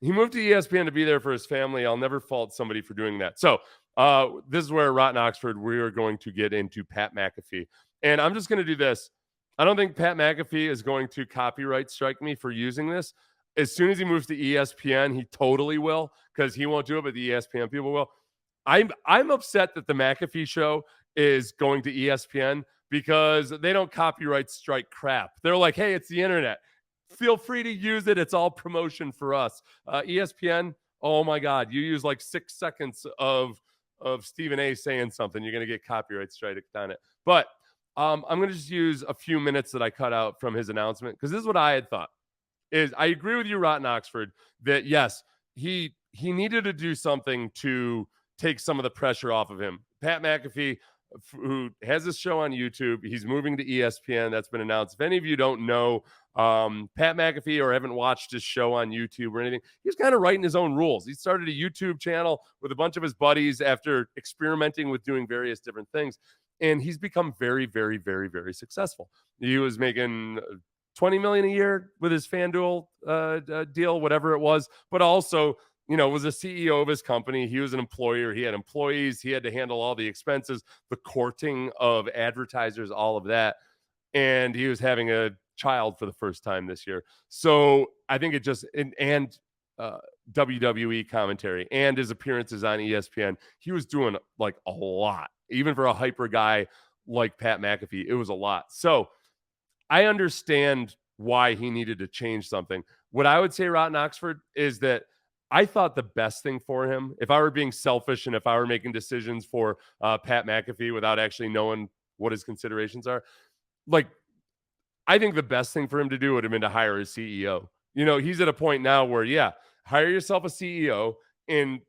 He moved to ESPN to be there for his family. I'll never fault somebody for doing that. So this is where Rotten Oxford, we are going to get into Pat McAfee. And I'm just going to do this. I don't think Pat McAfee is going to copyright strike me for using this. As soon as he moves to ESPN, he totally will, because he won't do it, but the ESPN people will. I'm upset that the McAfee show is going to ESPN because they don't copyright strike crap. They're like, hey, it's the internet. Feel free to use it. It's all promotion for us. ESPN, oh my God, you use like 6 seconds of Stephen A saying something, you're going to get copyright strike on it. But I'm going to just use a few minutes that I cut out from his announcement, because this is what I had thought. Is I agree with you, Rotten Oxford, that yes, he needed to do something to take some of the pressure off of him. Pat McAfee, who has this show on YouTube, he's moving to ESPN. That's been announced. If any of you don't know Pat McAfee or haven't watched his show on YouTube or anything, he's kind of writing his own rules. He started a YouTube channel with a bunch of his buddies after experimenting with doing various different things. And he's become very, very, very, very successful. He was making $20 million a year with his FanDuel deal, whatever it was, but also, was a CEO of his company. He was an employer. He had employees. He had to handle all the expenses, the courting of advertisers, all of that. And he was having a child for the first time this year. So I think it just, and WWE commentary and his appearances on ESPN, he was doing like a lot. Even for a hyper guy like Pat McAfee, it was a lot. So I understand why he needed to change something. What I would say, Rotten Oxford, is that I thought the best thing for him, if I were being selfish and if I were making decisions for Pat McAfee without actually knowing what his considerations are, like, I think the best thing for him to do would have been to hire a CEO. He's at a point now where, yeah, hire yourself a CEO and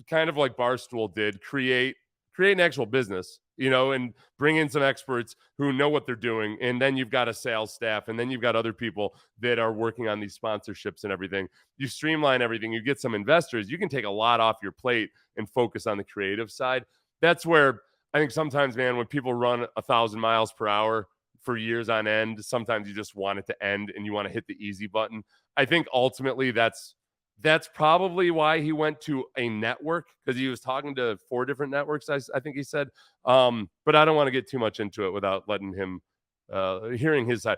kind of like Barstool did, create an actual business, and bring in some experts who know what they're doing. And then you've got a sales staff, and then you've got other people that are working on these sponsorships and everything. You streamline everything, you get some investors, you can take a lot off your plate and focus on the creative side. That's where I think sometimes, man, when people run 1,000 miles per hour for years on end, sometimes you just want it to end and you want to hit the easy button. I think ultimately that's probably why he went to a network, because he was talking to 4 different networks, I think he said. But I don't want to get too much into it without letting him hearing his side.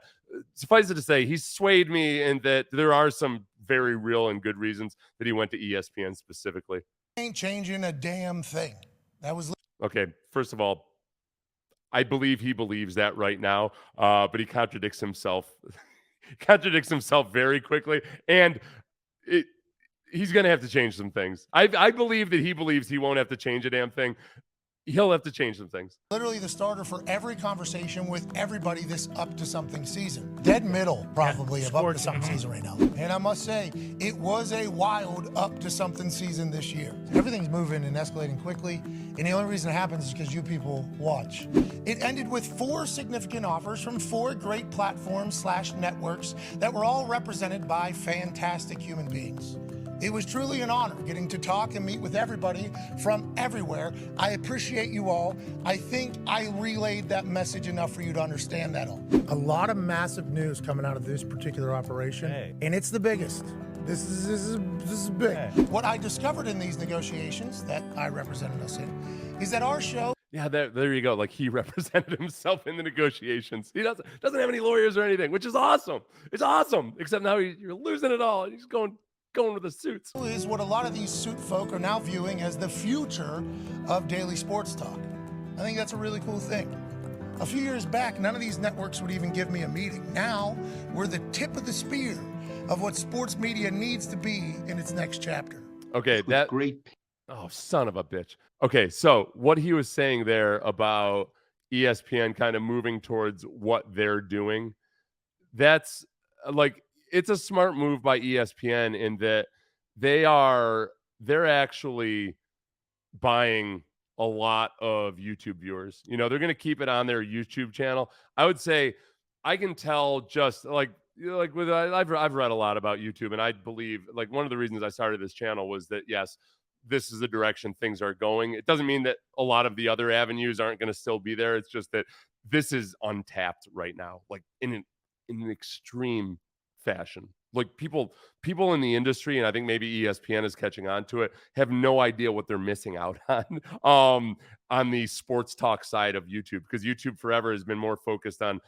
Suffice it to say, he swayed me in that there are some very real and good reasons that he went to ESPN specifically. Ain't changing a damn thing. That was okay. First of all, I believe he believes that right now, but he contradicts himself. Contradicts himself very quickly, and he's going to have to change some things. I believe that he believes he won't have to change a damn thing. He'll have to change some things. Literally the starter for every conversation with everybody this up to something season. Dead middle, probably, of up to something season right now. And I must say, it was a wild up to something season this year. Everything's moving and escalating quickly, and the only reason it happens is because you people watch. It ended with 4 significant offers from 4 great platforms/networks that were all represented by fantastic human beings. It was truly an honor getting to talk and meet with everybody from everywhere. I appreciate you all. I think I relayed that message enough for you to understand that all. A lot of massive news coming out of this particular operation, and it's the biggest. This is big. What I discovered in these negotiations that I represented us in is that our show. Yeah, there you go. Like, he represented himself in the negotiations. He doesn't have any lawyers or anything, which is awesome. It's awesome. Except now you're losing it all. He's going with the suits. Is what a lot of these suit folk are now viewing as the future of daily sports talk. I think that's a really cool thing. A few years back, none of these networks would even give me a meeting. Now, we're the tip of the spear of what sports media needs to be in its next chapter. Okay, that great. Oh, son of a bitch. Okay, so what he was saying there about ESPN kind of moving towards what they're doing, that's like, it's a smart move by ESPN in that they're actually buying a lot of YouTube viewers. They're going to keep it on their YouTube channel. I would say I can tell just like with I've read a lot about YouTube, and I believe like one of the reasons I started this channel was that, yes, this is the direction things are going. It doesn't mean that a lot of the other avenues aren't going to still be there. It's just that this is untapped right now, like in an extreme fashion. like people in the industry, and I think maybe ESPN is catching on to it, have no idea what they're missing out on the sports talk side of YouTube, because YouTube forever has been more focused on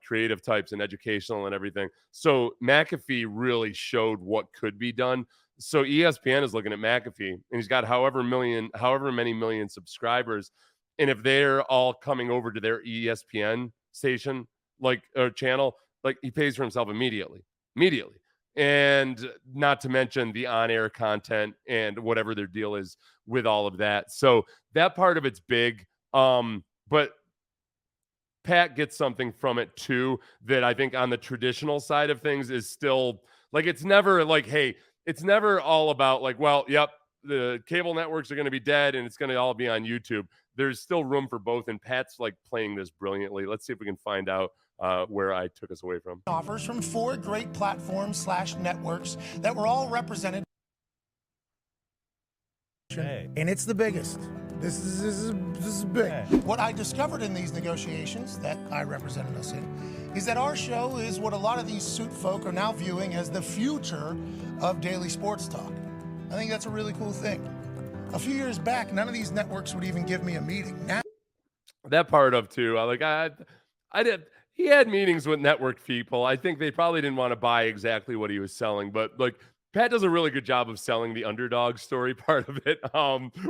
creative types and educational and everything. So McAfee really showed what could be done. So ESPN is looking at McAfee, and he's got however many million subscribers, and if they're all coming over to their ESPN station, like, or channel, like, he pays for himself immediately. And not to mention the on-air content and whatever their deal is with all of that. So that part of it's big. But Pat gets something from it too that I think on the traditional side of things is still like, it's never like, hey, it's never all about like, well, yep, the cable networks are going to be dead and it's going to all be on YouTube. There's still room for both, and Pat's like playing this brilliantly. Let's see if we can find out where I took us away from. Offers from 4 great platforms/networks that were all represented. Hey. And it's the biggest. This is big. Hey. What I discovered in these negotiations that I represented us in is that our show is what a lot of these suit folk are now viewing as the future of daily sports talk. I think that's a really cool thing. A few years back, none of these networks would even give me a meeting. Now, that part of too, I did. He had meetings with network people. I think they probably didn't want to buy exactly what he was selling, but like, Pat does a really good job of selling the underdog story part of it.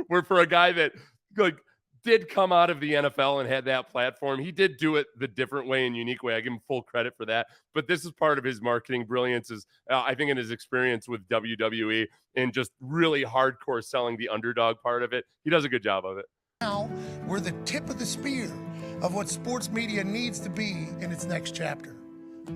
Where for a guy that like did come out of the NFL and had that platform, he did do it the different way and unique way. I give him full credit for that. But this is part of his marketing brilliance, is I think in his experience with WWE and just really hardcore selling the underdog part of it. He does a good job of it. Now we're the tip of the spear of what sports media needs to be in its next chapter.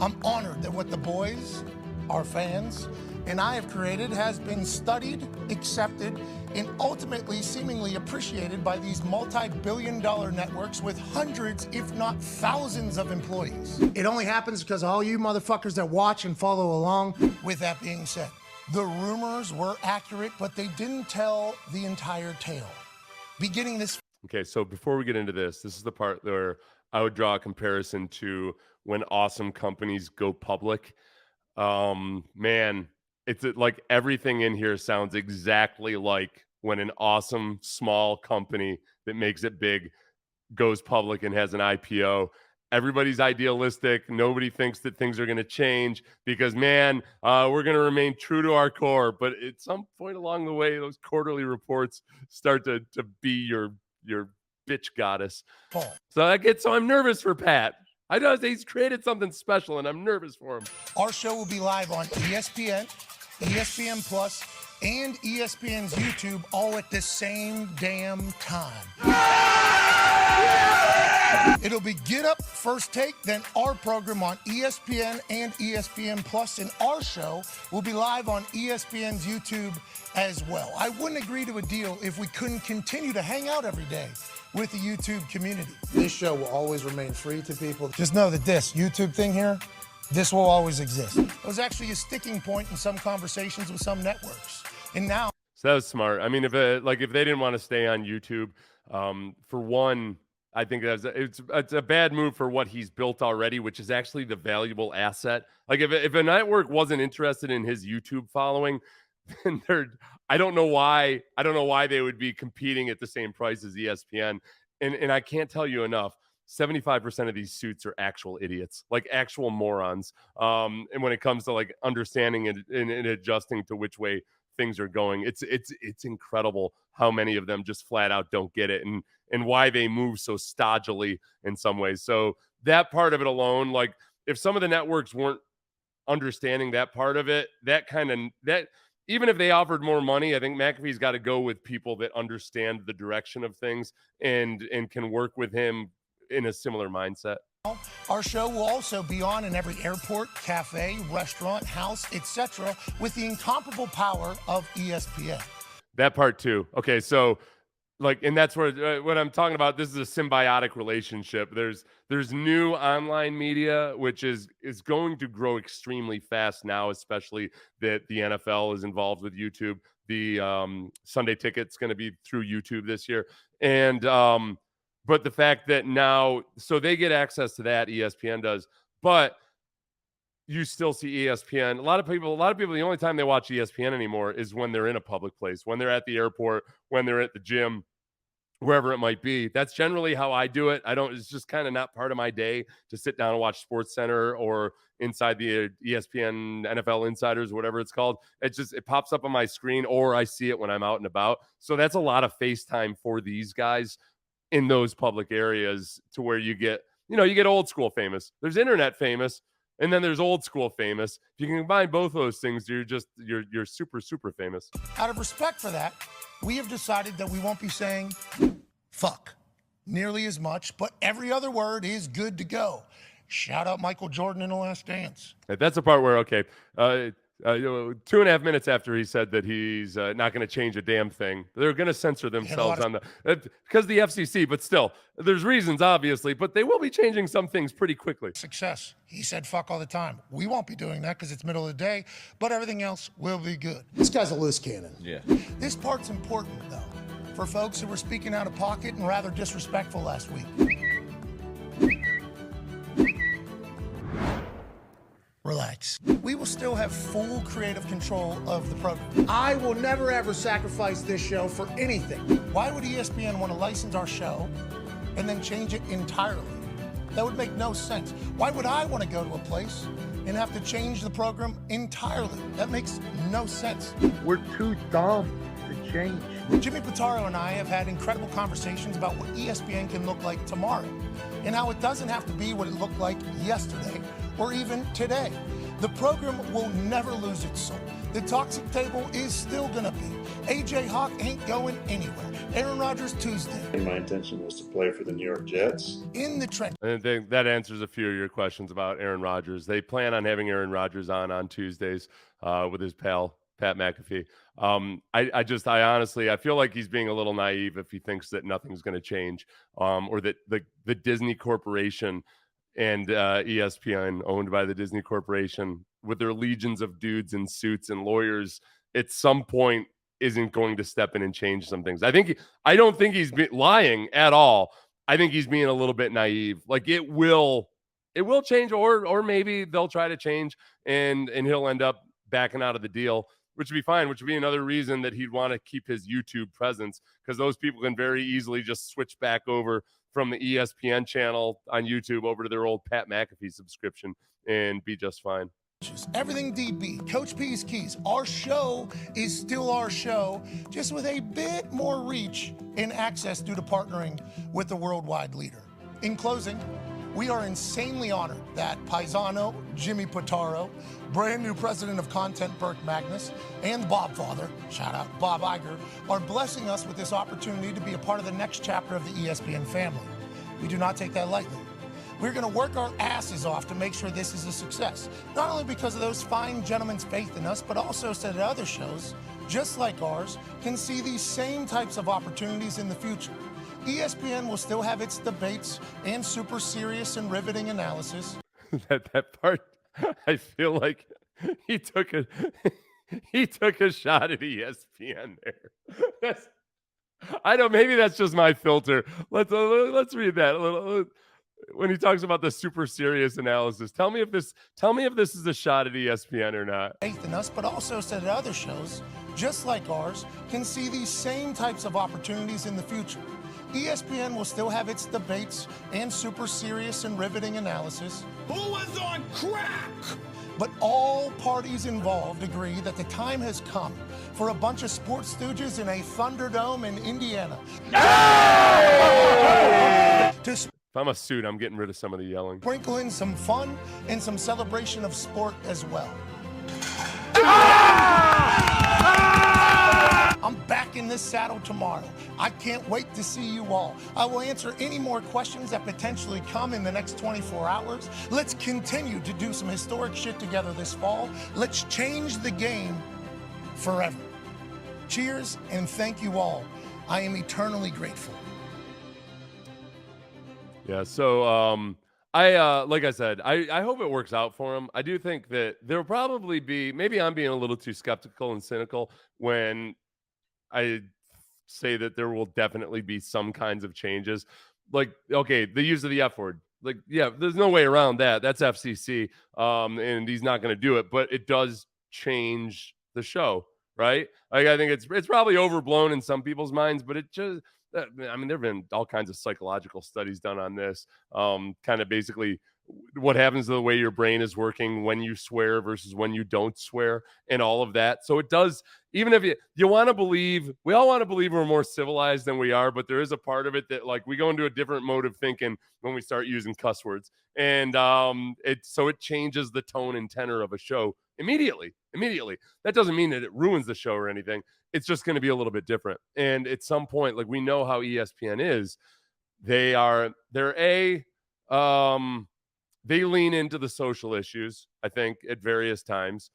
I'm honored that what the boys, our fans, and I have created has been studied, accepted, and ultimately seemingly appreciated by these multi-billion-dollar networks with hundreds, if not thousands, of employees. It only happens because of all you motherfuckers that watch and follow along. With that being said, the rumors were accurate, but they didn't tell the entire tale. Beginning this... Okay, so before we get into this is the part where I would draw a comparison to when awesome companies go public. Man, it's like everything in here sounds exactly like when an awesome small company that makes it big goes public and has an IPO. Everybody's idealistic. Nobody thinks that things are going to change because, man, we're going to remain true to our core. But at some point along the way, those quarterly reports start to be your bitch goddess. So I'm nervous for Pat. I know he's created something special, and I'm nervous for him. Our show will be live on ESPN, ESPN Plus, and ESPN's YouTube all at the same damn time. It'll be Get Up, First Take, then our program on ESPN and ESPN Plus, and our show will be live on ESPN's YouTube as well. I wouldn't agree to a deal if we couldn't continue to hang out every day with the YouTube community. This show will always remain free to people. Just know that this YouTube thing here, this will always exist. It was actually a sticking point in some conversations with some networks. And now... So that was smart. I mean, if they didn't want to stay on YouTube, for one, I think it's a bad move for what he's built already, which is actually the valuable asset. Like if a network wasn't interested in his YouTube following, then I don't know why they would be competing at the same price as ESPN. And I can't tell you enough, 75% of these suits are actual idiots, like actual morons. And when it comes to like understanding and adjusting to which way things are going, it's incredible how many of them just flat out don't get it, and why they move so stodgily in some ways. So that part of it alone, like if some of the networks weren't understanding that part of it, that even if they offered more money, I think McAfee's got to go with people that understand the direction of things and can work with him in a similar mindset. Our show will also be on in every airport, cafe, restaurant, house, etc., with the incomparable power of ESPN. That part too. Okay, so and that's where what I'm talking about. This is a symbiotic relationship. There's new online media, which is going to grow extremely fast now, especially that the NFL is involved with YouTube. The Sunday Ticket's going to be through YouTube this year, and but the fact that now, so they get access to that, ESPN does, but you still see ESPN. A lot of people, the only time they watch ESPN anymore is when they're in a public place, when they're at the airport, when they're at the gym, wherever it might be. That's generally how I do it. It's just kind of not part of my day to sit down and watch Sports Center or inside the ESPN NFL Insiders, whatever it's called. It pops up on my screen, or I see it when I'm out and about. So that's a lot of FaceTime for these guys in those public areas, to where you get old school famous. There's internet famous, and then there's old school famous. If you can combine both of those things, you're super, super famous. Out of respect for that, we have decided that we won't be saying fuck nearly as much, but every other word is good to go. Shout out Michael Jordan in The Last Dance. That's the part where, okay, 2.5 minutes after he said that he's not going to change a damn thing, they're going to censor themselves on because the FCC, but still, there's reasons, obviously, but they will be changing some things pretty quickly. Success. He said fuck all the time. We won't be doing that because it's middle of the day, but everything else will be good. This guy's a loose cannon. Yeah. This part's important, though, for folks who were speaking out of pocket and rather disrespectful last week. Relax. We will still have full creative control of the program. I will never ever sacrifice this show for anything. Why would ESPN want to license our show and then change it entirely? That would make no sense. Why would I want to go to a place and have to change the program entirely? That makes no sense. We're too dumb to change. Jimmy Pitaro and I have had incredible conversations about what ESPN can look like tomorrow, and how it doesn't have to be what it looked like yesterday or even today. The program will never lose its soul. The toxic table is still gonna be. AJ Hawk ain't going anywhere. Aaron Rodgers Tuesday. And my intention was to play for the New York Jets. In the trench. And that answers a few of your questions about Aaron Rodgers. They plan on having Aaron Rodgers on Tuesdays with his pal Pat McAfee. I honestly, I feel like he's being a little naive if he thinks that nothing's going to change, or that the Disney Corporation and ESPN, owned by the Disney Corporation, with their legions of dudes in suits and lawyers, at some point isn't going to step in and change some things. I don't think he's lying at all. I think he's being a little bit naive. Like it will change, or maybe they'll try to change and he'll end up backing out of the deal, which would be fine, which would be another reason that he'd want to keep his YouTube presence, because those people can very easily just switch back over from the ESPN channel on YouTube over to their old Pat McAfee subscription and be just fine. Everything DB, Coach P's Keys. Our show is still our show, just with a bit more reach and access due to partnering with the worldwide leader. In closing, we are insanely honored that Paisano, Jimmy Pitaro, brand new president of content, Burke Magnus, and Bob Father, shout out Bob Iger, are blessing us with this opportunity to be a part of the next chapter of the ESPN family. We do not take that lightly. We're going to work our asses off to make sure this is a success, not only because of those fine gentlemen's faith in us, but also so that other shows, just like ours, can see these same types of opportunities in the future. ESPN will still have its debates and super serious and riveting analysis. that part, I feel like he took a shot at ESPN there. I know, maybe that's just my filter. Let's read that a little. When he talks about the super serious analysis, tell me if this is a shot at ESPN or not. Faith in us, but also so that other shows, just like ours, can see these same types of opportunities in the future. ESPN will still have its debates and super serious and riveting analysis. Who was on crack? But all parties involved agree that the time has come for a bunch of sports stooges in a Thunderdome in Indiana. If I'm a suit, I'm getting rid of some of the yelling. Sprinkle in some fun and some celebration of sport as well. I'm back in this saddle tomorrow. I can't wait to see you all. I will answer any more questions that potentially come in the next 24 hours. Let's continue to do some historic shit together this fall. Let's change the game forever. Cheers and thank you all. I am eternally grateful. Yeah, so like I said, I hope it works out for him. I do think that there'll probably be, maybe I'm being a little too skeptical and cynical when I say that there will definitely be some kinds of changes. Like, okay, the use of the F word. Like, yeah, there's no way around that. That's FCC, and he's not going to do it. But it does change the show, right? Like, I think it's probably overblown in some people's minds, but it just, I mean, there've been all kinds of psychological studies done on this, kind of basically what happens to the way your brain is working when you swear versus when you don't swear, and all of that. So it does, even if you want to believe, we all want to believe we're more civilized than we are, but there is a part of it that, like, we go into a different mode of thinking when we start using cuss words, and it changes the tone and tenor of a show immediately. That doesn't mean that it ruins the show or anything. It's just going to be a little bit different. And at some point, like, we know how ESPN is, they lean into the social issues, I think, at various times.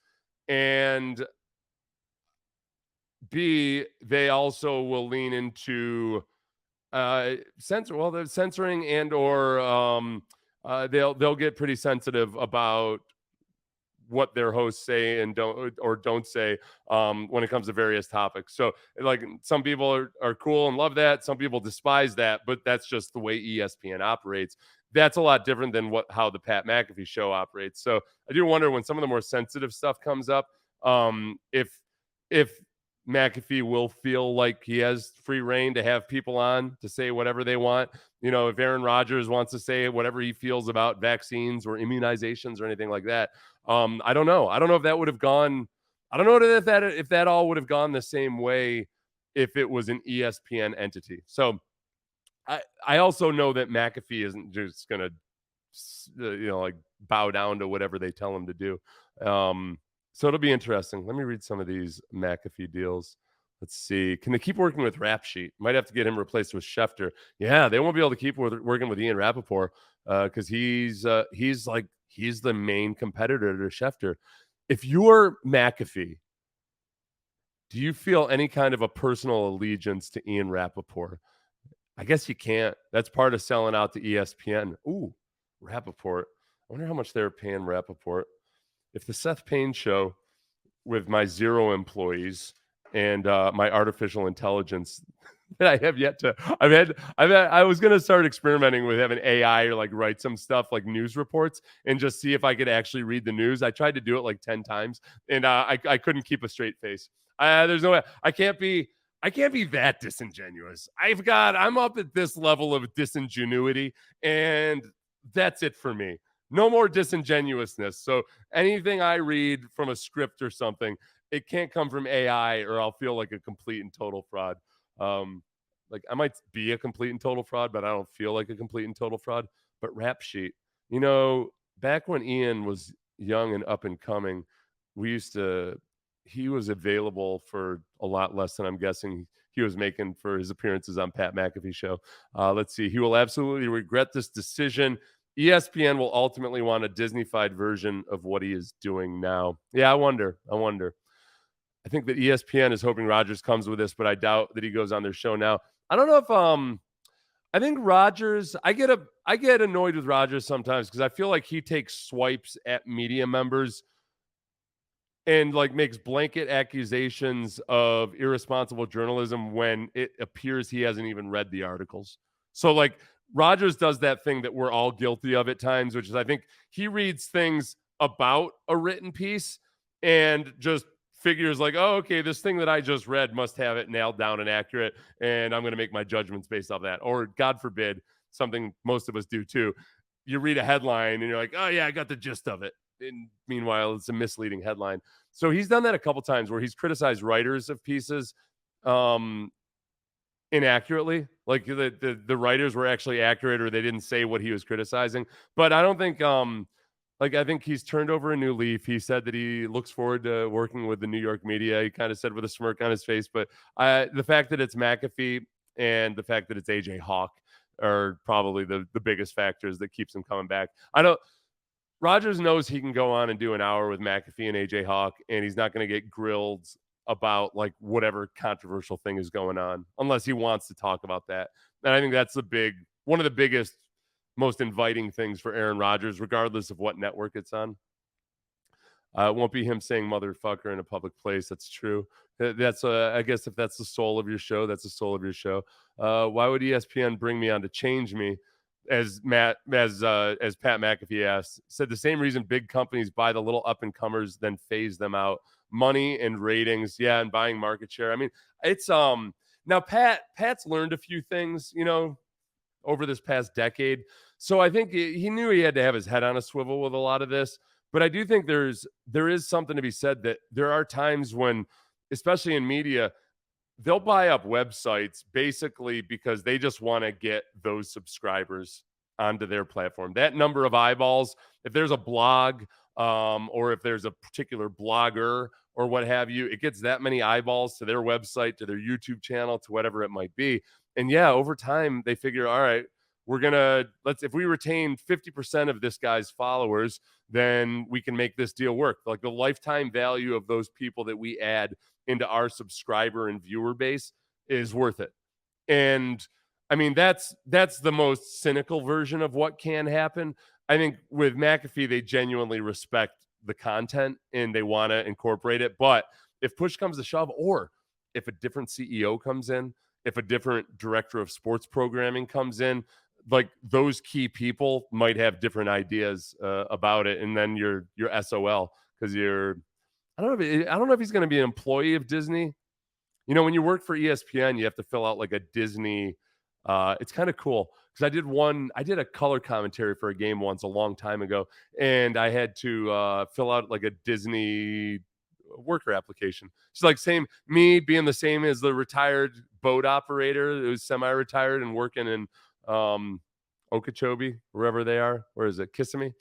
And B, they also will lean into the censoring, and or they'll get pretty sensitive about what their hosts say and don't say, when it comes to various topics. So, like, some people are cool and love that. Some people despise that, but that's just the way ESPN operates. That's a lot different than how the Pat McAfee show operates. So I do wonder, when some of the more sensitive stuff comes up, if McAfee will feel like he has free reign to have people on to say whatever they want. You know, if Aaron Rodgers wants to say whatever he feels about vaccines or immunizations or anything like that, I don't know. I don't know if that would have gone. I don't know if that all would have gone the same way if it was an ESPN entity. So I also know that McAfee isn't just gonna, like, bow down to whatever they tell him to do. So it'll be interesting. Let me read some of these McAfee deals. Let's see. Can they keep working with Rap Sheet? Might have to get him replaced with Schefter. Yeah, they won't be able to keep working with Ian Rappaport, because he's the main competitor to Schefter. If you're McAfee, do you feel any kind of a personal allegiance to Ian Rappaport? I guess you can't. That's part of selling out to ESPN. Ooh, Rappaport. I wonder how much they're paying Rappaport. If the Seth Payne show, with my 0 employees and my artificial intelligence that I have yet to, I was going to start experimenting with having AI, or like write some stuff like news reports and just see if I could actually read the news. I tried to do it like 10 times, and I couldn't keep a straight face. There's no way. I can't be that disingenuous. I'm up at this level of disingenuity, and that's it for me. No more disingenuousness. So anything I read from a script or something, it can't come from AI, or I'll feel like a complete and total fraud. Like, I might be a complete and total fraud, but I don't feel like a complete and total fraud. But Rap Sheet, back when Ian was young and up and coming, he was available for a lot less than I'm guessing he was making for his appearances on Pat McAfee show. Let's see. He will absolutely regret this decision. ESPN will ultimately want a Disney-fied version of what he is doing now. Yeah, I wonder. I think that ESPN is hoping Rodgers comes with this, but I doubt that he goes on their show now. I don't know if I think Rodgers, I get annoyed with Rodgers sometimes, because I feel like he takes swipes at media members and, like, makes blanket accusations of irresponsible journalism when it appears he hasn't even read the articles. So, like, Rodgers does that thing that we're all guilty of at times, which is, I think he reads things about a written piece and just figures like, oh, okay, this thing that I just read must have it nailed down and accurate, and I'm going to make my judgments based off that. Or, God forbid, something most of us do too. You read a headline and you're like, oh yeah, I got the gist of it. And meanwhile, it's a misleading headline. So he's done that a couple times where he's criticized writers of pieces inaccurately. Like, the writers were actually accurate, or they didn't say what he was criticizing. But I don't think I think he's turned over a new leaf. He said that he looks forward to working with the New York media. He kind of said with a smirk on his face. But the fact that it's McAfee and the fact that it's AJ Hawk are probably the biggest factors that keeps him coming back. Rodgers knows he can go on and do an hour with McAfee and AJ Hawk, and he's not going to get grilled about, like, whatever controversial thing is going on, unless he wants to talk about that. And I think that's one of the biggest, most inviting things for Aaron Rodgers, regardless of what network it's on. It won't be him saying motherfucker in a public place. That's true. That's I guess if that's the soul of your show, that's the soul of your show. Why would ESPN bring me on to change me? as Pat McAfee asked, said the same reason big companies buy the little up and comers, then phase them out. Money and ratings, yeah, and buying market share. I mean, it's now Pat's learned a few things, over this past decade. So I think he knew he had to have his head on a swivel with a lot of this. But I do think there is something to be said that there are times when, especially in media, they'll buy up websites basically because they just want to get those subscribers onto their platform. That number of eyeballs, if there's a blog or if there's a particular blogger or what have you, it gets that many eyeballs to their website, to their YouTube channel, to whatever it might be. And yeah, over time they figure, all right, if we retain 50% of this guy's followers, then we can make this deal work. Like the lifetime value of those people that we add into our subscriber and viewer base is worth it. And I mean, that's the most cynical version of what can happen. I think with McAfee, they genuinely respect the content and they want to incorporate it. But if push comes to shove, or if a different CEO comes in, if a different director of sports programming comes in, like those key people might have different ideas about it. And then you're SOL because I don't know if he's going to be an employee of Disney. When you work for ESPN, you have to fill out like a Disney. It's kind of cool because I did a color commentary for a game once a long time ago, and I had to fill out like a Disney worker application. It's like me being the same as the retired boat operator who's semi-retired and working in Okeechobee, wherever they are. Where is it? Kissimmee.